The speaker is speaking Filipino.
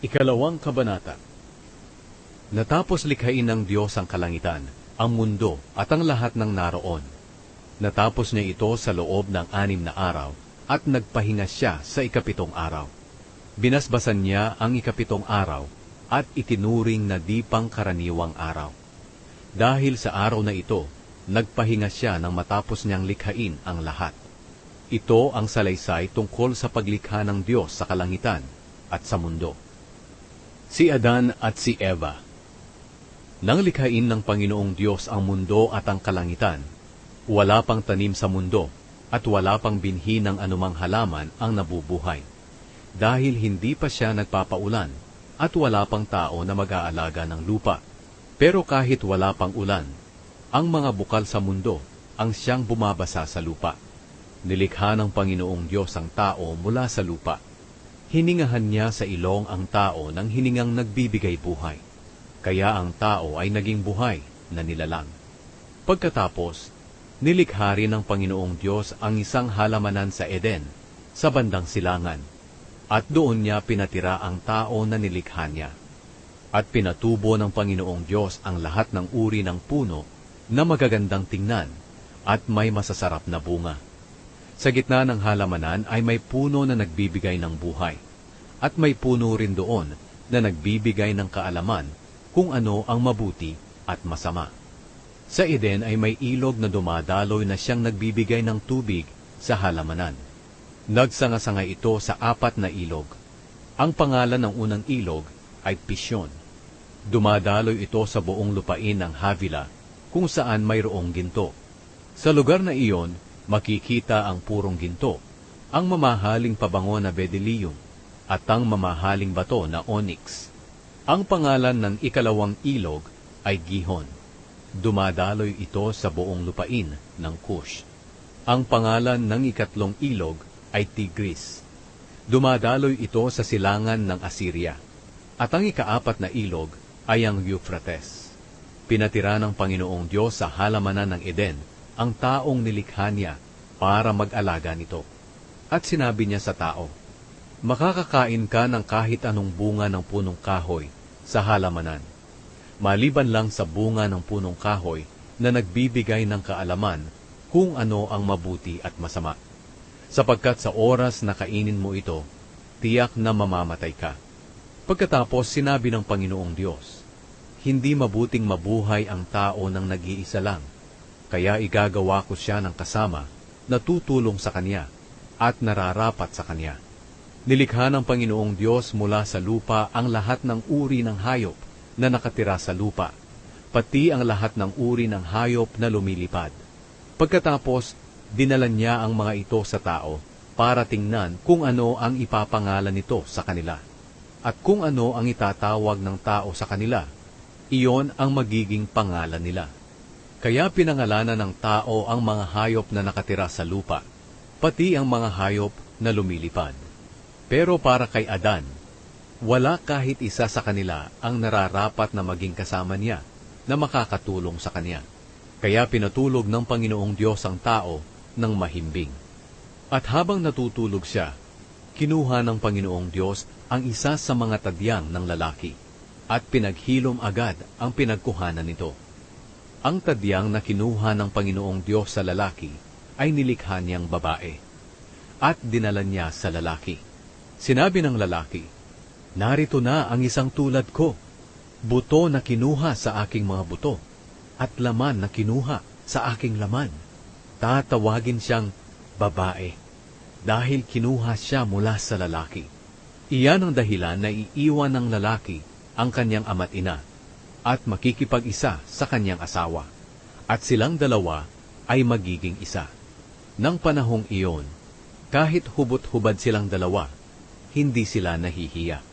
Ikalawang kabanata. Natapos likhain ng Diyos ang kalangitan, ang mundo at ang lahat ng naroon. Natapos niya ito sa loob ng 6 na araw at nagpahinga siya sa ikapitong araw. Binasbasan niya ang ikapitong araw at itinuring na di pangkaraniwang araw. Dahil sa araw na ito, nagpahinga siya nang matapos niyang likhain ang lahat. Ito ang salaysay tungkol sa paglikha ng Diyos sa kalangitan at sa mundo. Si Adan at si Eva. Nang likhain ng Panginoong Diyos ang mundo at ang kalangitan, wala pang tanim sa mundo at wala pang binhi ng anumang halaman ang nabubuhay, dahil hindi pa siya nagpapaulan at wala pang tao na mag-aalaga ng lupa. Pero kahit wala pang ulan, ang mga bukal sa mundo ang siyang bumabasa sa lupa. Nilikha ng Panginoong Diyos ang tao mula sa lupa. Hiningahan niya sa ilong ang tao ng hiningang nagbibigay buhay. Kaya ang tao ay naging buhay na nilalang. Pagkatapos, nilikha rin ng Panginoong Diyos ang isang halamanan sa Eden, sa bandang silangan, at doon niya pinatira ang tao na nilikha niya. At pinatubo ng Panginoong Diyos ang lahat ng uri ng puno na magagandang tingnan at may masasarap na bunga. Sa gitna ng halamanan ay may puno na nagbibigay ng buhay, at may puno rin doon na nagbibigay ng kaalaman kung ano ang mabuti at masama. Sa Eden ay may ilog na dumadaloy na siyang nagbibigay ng tubig sa halamanan. Nagsanga-sanga ito sa 4 na ilog. Ang pangalan ng unang ilog ay Pisyon. Dumadaloy ito sa buong lupain ng Havila, kung saan mayroong ginto. Sa lugar na iyon, makikita ang purong ginto, ang mamahaling pabango na bedeliyum, at ang mamahaling bato na onyx. Ang pangalan ng ikalawang ilog ay Gihon. Dumadaloy ito sa buong lupain ng Cush. Ang pangalan ng ikatlong ilog ay Tigris. Dumadaloy ito sa silangan ng Assyria. At ang ika-4 na ilog ay ang Euphrates. Pinatira ng Panginoong Diyos sa halamanan ng Eden ang taong nilikha niya para mag-alaga nito. At sinabi niya sa tao, "Makakakain ka ng kahit anong bunga ng punong kahoy sa halamanan, maliban lang sa bunga ng punong kahoy na nagbibigay ng kaalaman kung ano ang mabuti at masama. Sapagkat sa oras na kainin mo ito, tiyak na mamamatay ka." Pagkatapos sinabi ng Panginoong Diyos, "Hindi mabuting mabuhay ang tao ng nag-iisa lang, kaya igagawa ko siya ng kasama na tutulong sa kanya at nararapat sa kanya." Nilikha ng Panginoong Diyos mula sa lupa ang lahat ng uri ng hayop na nakatira sa lupa, pati ang lahat ng uri ng hayop na lumilipad. Pagkatapos, dinala niya ang mga ito sa tao para tingnan kung ano ang ipapangalan nito sa kanila. At kung ano ang itatawag ng tao sa kanila, iyon ang magiging pangalan nila. Kaya pinangalanan ng tao ang mga hayop na nakatira sa lupa, pati ang mga hayop na lumilipad. Pero para kay Adan, wala kahit isa sa kanila ang nararapat na maging kasama niya na makakatulong sa kanya. Kaya pinatulog ng Panginoong Diyos ang tao ng mahimbing. At habang natutulog siya, kinuha ng Panginoong Diyos ang isa sa mga tadyang ng lalaki at pinaghilom agad ang pinagkuhanan nito. Ang tadyang na kinuha ng Panginoong Diyos sa lalaki ay nilikha niyang babae at dinala niya sa lalaki. Sinabi ng lalaki, "Narito na ang isang tulad ko, buto na kinuha sa aking mga buto, at laman na kinuha sa aking laman. Tatawagin siyang babae, dahil kinuha siya mula sa lalaki." Iyan ang dahilan na iiwan ng lalaki ang kanyang ama't ina, at makikipag-isa sa kanyang asawa, at silang dalawa ay magiging isa. Nang panahong iyon, kahit hubot-hubad silang dalawa, hindi sila nahihiya.